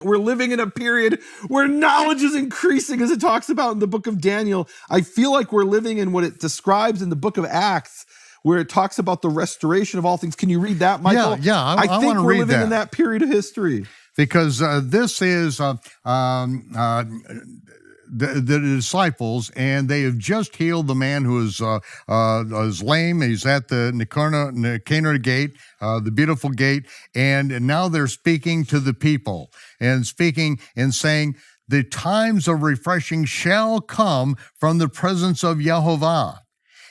We're living in a period where knowledge is increasing, as it talks about in the book of Daniel. I feel like we're living in what it describes in the book of Acts, where it talks about the restoration of all things. Can you read that, Michael? Yeah, I think want to we're read living that. in that period of history. Because this is the disciples, and they have just healed the man who is lame. He's at the Nicanor gate, the beautiful gate, and now they're speaking to the people and speaking and saying, the times of refreshing shall come from the presence of Yehovah,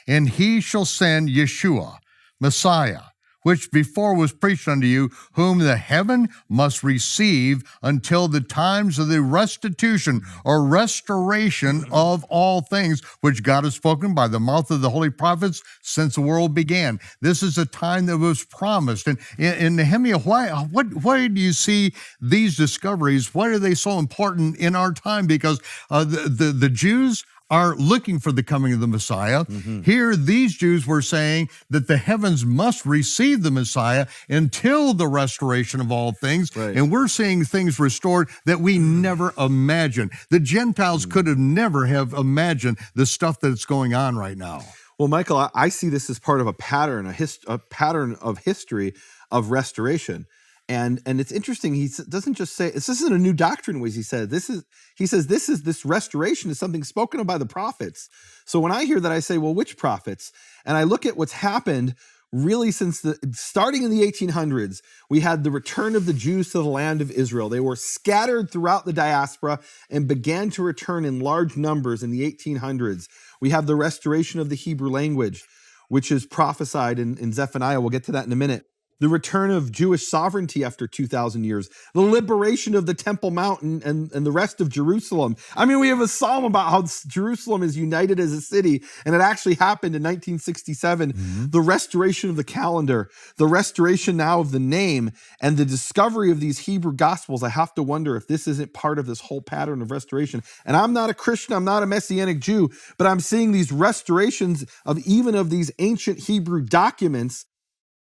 and he shall send Yeshua, Messiah, which before was preached unto you, whom the heaven must receive until the times of the restitution or restoration of all things, which God has spoken by the mouth of the holy prophets since the world began. This is a time that was promised. And in Nehemia, why do you see these discoveries? Why are they so important in our time? Because the Jews are looking for the coming of the Messiah. Mm-hmm. Here, these Jews were saying that the heavens must receive the Messiah until the restoration of all things. Right. And we're seeing things restored that we never imagined. The Gentiles could have never have imagined the stuff that's going on right now. Well, Michael, I see this as part of a pattern, a pattern of history of restoration. And it's interesting. He doesn't just say this isn't a new doctrine. He says this restoration is something spoken of by the prophets. So when I hear that, I say, well, which prophets? And I look at what's happened really since starting in the 1800s. We had the return of the Jews to the land of Israel. They were scattered throughout the diaspora and began to return in large numbers in the 1800s. We have the restoration of the Hebrew language, which is prophesied in Zephaniah. We'll get to that in a minute. The return of Jewish sovereignty after 2,000 years, the liberation of the Temple Mount and the rest of Jerusalem. I mean, we have a psalm about how Jerusalem is united as a city, and it actually happened in 1967. Mm-hmm. The restoration of the calendar, the restoration now of the name, and the discovery of these Hebrew Gospels. I have to wonder if this isn't part of this whole pattern of restoration. And I'm not a Christian, I'm not a Messianic Jew, but I'm seeing these restorations of these ancient Hebrew documents.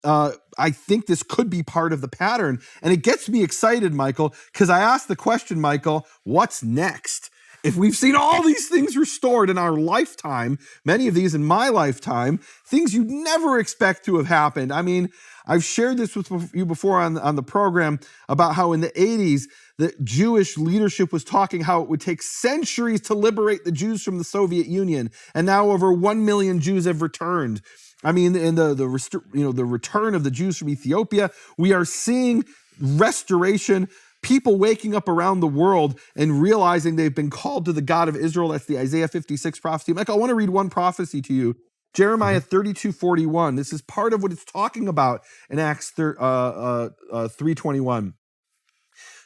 I think this could be part of the pattern. And it gets me excited, Michael, because I asked the question, Michael, what's next? If we've seen all these things restored in our lifetime, many of these in my lifetime, things you'd never expect to have happened. I mean, I've shared this with you before on the program about how in the 80s, the Jewish leadership was talking how it would take centuries to liberate the Jews from the Soviet Union. And now over 1 million Jews have returned. I mean, in the return of the Jews from Ethiopia, we are seeing restoration, people waking up around the world and realizing they've been called to the God of Israel. That's the Isaiah 56 prophecy. Michael, I want to read one prophecy to you. Jeremiah 32:41. This is part of what it's talking about in Acts 3:21.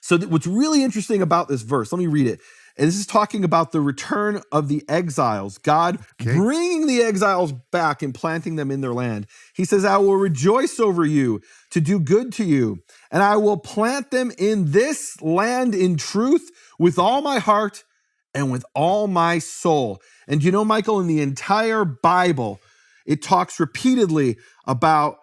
So what's really interesting about this verse, let me read it. And this is talking about the return of the exiles, God bringing the exiles back and planting them in their land. He says, I will rejoice over you to do good to you, and I will plant them in this land in truth with all my heart and with all my soul. And you know, Michael, in the entire Bible, it talks repeatedly about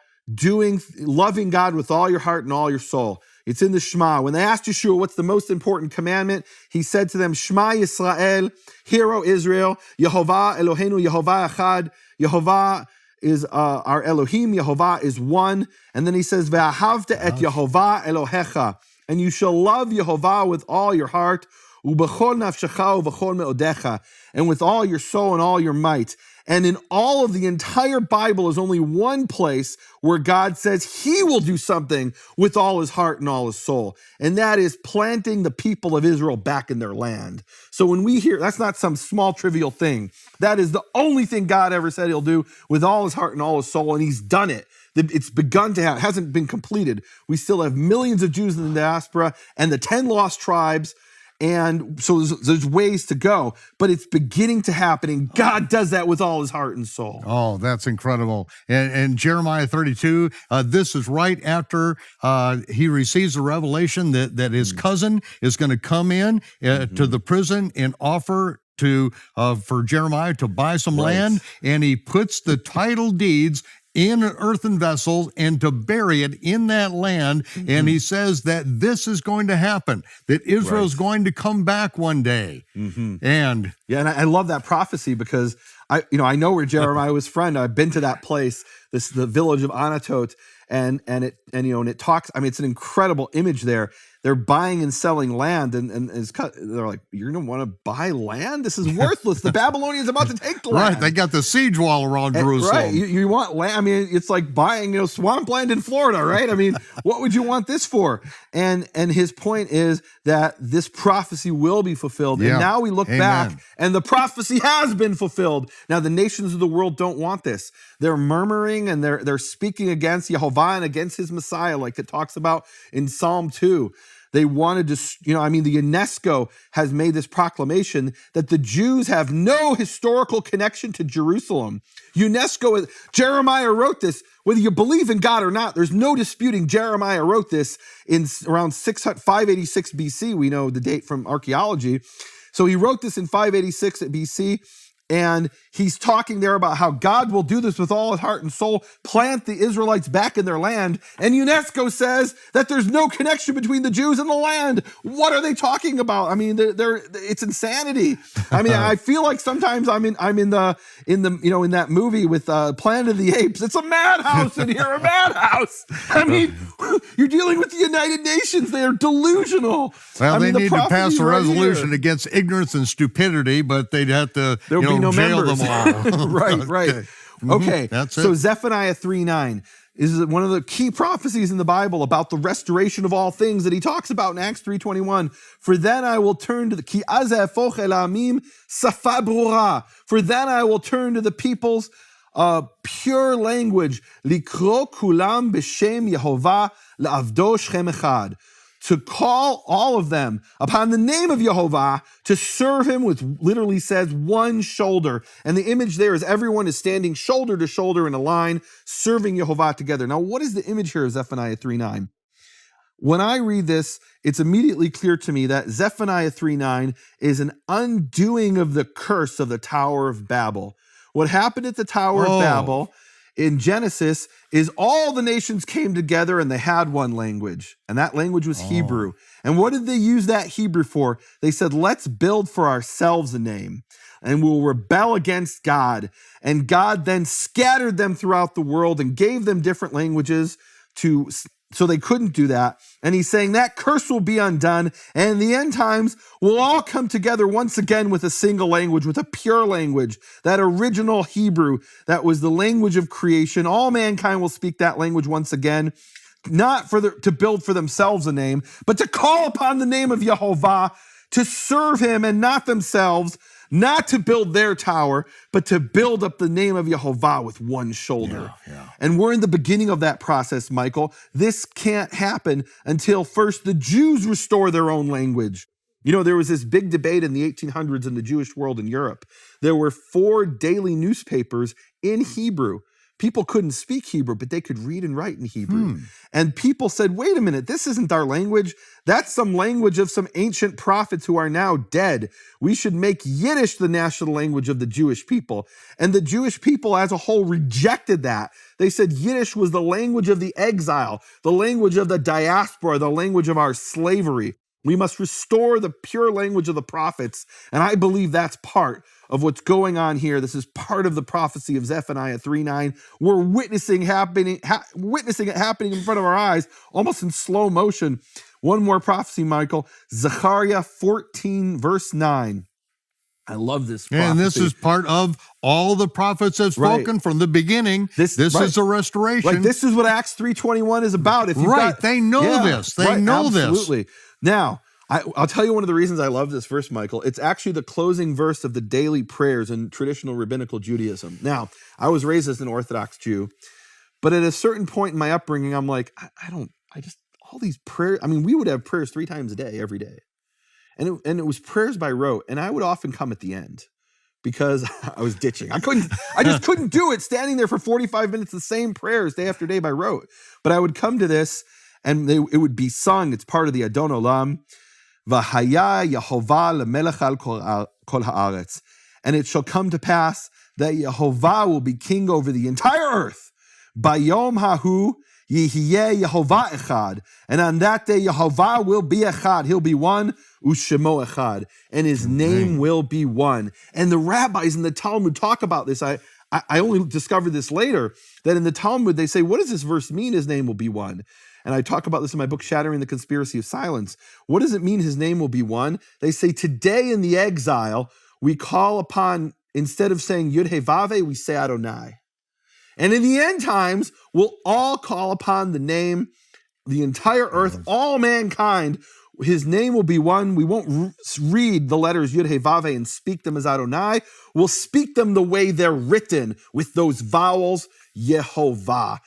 loving God with all your heart and all your soul. It's in the Shema. When they asked Yeshua, what's the most important commandment? He said to them, Shema Yisrael, Hear, O Israel, Yehovah Eloheinu, Yehovah Echad. Yehovah is our Elohim. Yehovah is one. And then he says, Ve'ahavta et Yehovah Elohecha. And you shall love Yehovah with all your heart, Ubechol nafshecha ubechol meodecha, and with all your soul and all your might. And in all of the entire Bible is only one place where God says he will do something with all his heart and all his soul. And that is planting the people of Israel back in their land. So when we hear, that's not some small trivial thing. That is the only thing God ever said he'll do with all his heart and all his soul. And he's done it. It's begun to happen. It hasn't been completed. We still have millions of Jews in the diaspora and the 10 lost tribes. And so there's ways to go, but it's beginning to happen, and God does that with all his heart and soul. Oh, that's incredible. And Jeremiah 32, this is right after he receives the revelation that his cousin is going to come in to the prison and offer for Jeremiah to buy some land, and he puts the title deeds in earthen vessels and to bury it in that land. And he says that this is going to happen, that Israel's going to come back one day. And yeah, and I love that prophecy because I know where Jeremiah was from. I've been to that place, the village of Anatot, and it talks. I mean, it's an incredible image there. They're buying and selling land, and they're like, "You're gonna want to buy land? This is worthless. The Babylonians are about to take the land." Right, they got the siege wall around Jerusalem. Right, you want land? I mean, it's like buying swampland in Florida, right? I mean, what would you want this for? And his point is that this prophecy will be fulfilled. Yeah. And now we look Amen. back, and the prophecy has been fulfilled. Now the nations of the world don't want this. They're murmuring and they're speaking against Yehovah and against his Messiah, like it talks about in Psalm 2. They wanted to, the UNESCO has made this proclamation that the Jews have no historical connection to Jerusalem. Jeremiah wrote this, whether you believe in God or not, there's no disputing Jeremiah wrote this in around 586 BC. We know the date from archaeology. So he wrote this in 586 BC. And he's talking there about how God will do this with all his heart and soul, plant the Israelites back in their land. And UNESCO says that there's no connection between the Jews and the land. What are they talking about? I mean, it's insanity. I mean, I feel like sometimes I'm in that movie with Planet of the Apes. It's a madhouse in here, a madhouse. I mean, you're dealing with the United Nations. They are delusional. Well, they need to pass a resolution here against ignorance and stupidity, but they'd have to no jail members. them all. Right. Okay. That's it. So Zephaniah 3:9 is one of the key prophecies in the Bible about the restoration of all things that he talks about in Acts 3:21. For then I will turn to the ki az efoch el amim safa brura. For then I will turn to the people's pure language, likro kulam b'shem Yehovah la'avdo shchem echad. To call all of them upon the name of Yehovah to serve him with, literally says, one shoulder. And the image there is everyone is standing shoulder to shoulder in a line, serving Yehovah together. Now, what is the image here of Zephaniah 3:9? When I read this, it's immediately clear to me that Zephaniah 3:9 is an undoing of the curse of the Tower of Babel. What happened at the Tower of Babel in Genesis is all the nations came together and they had one language, and that language was Hebrew. And what did they use that Hebrew for? They said, let's build for ourselves a name and we'll rebel against God. And God then scattered them throughout the world and gave them different languages so they couldn't do that. And he's saying that curse will be undone. And in the end times, we'll all come together once again with a single language, with a pure language, that original Hebrew that was the language of creation. All mankind will speak that language once again, not to build for themselves a name, but to call upon the name of Yehovah, to serve him and not themselves, not to build their tower, but to build up the name of Yehovah with one shoulder. Yeah. And we're in the beginning of that process, Michael. This can't happen until first the Jews restore their own language. There was this big debate in the 1800s in the Jewish world in Europe. There were 4 daily newspapers in Hebrew. People couldn't speak Hebrew, but they could read and write in Hebrew. And people said, wait a minute, this isn't our language. That's some language of some ancient prophets who are now dead. We should make Yiddish the national language of the Jewish people. And the Jewish people as a whole rejected that. They said Yiddish was the language of the exile, the language of the diaspora, the language of our slavery. We must restore the pure language of the prophets. And I believe that's part of what's going on here. This is part of the prophecy of Zephaniah 3:9. We're witnessing it happening in front of our eyes, almost in slow motion. One more prophecy, Michael. Zechariah 14, verse 9. I love this prophecy. And this is part of all the prophets have spoken from the beginning. This is a restoration. Like this is what Acts 3:21 is about. If they know this. They know this. Absolutely. Now, I'll tell you one of the reasons I love this verse, Michael. It's actually the closing verse of the daily prayers in traditional rabbinical Judaism. Now, I was raised as an Orthodox Jew, but at a certain point in my upbringing, I'm like, all these prayers. I mean, we would have prayers 3 times a day, every day. And it was prayers by rote. And I would often come at the end because I was ditching. I just couldn't do it standing there for 45 minutes, the same prayers day after day by rote. But I would come to this and it would be sung. It's part of the Adon Olam. V'haya Yehovah lemelech al kol haaretz. And it shall come to pass that Yehovah will be king over the entire earth. Bayom hahu Yehiye Yehovah echad. And on that day, Yehovah will be echad. He'll be one, ushemo echad. And his name will be one. And the rabbis in the Talmud talk about this. I only discovered this later, that in the Talmud, they say, what does this verse mean, his name will be one? And I talk about this in my book, Shattering the Conspiracy of Silence. What does it mean his name will be one? They say, today in the exile, we call upon, instead of saying Yud-He-Vave, we say Adonai. And in the end times, we'll all call upon the name, the entire earth, all mankind. His name will be one. We won't read the letters Yud-He-Vave and speak them as Adonai. We'll speak them the way they're written, with those vowels, Yehovah.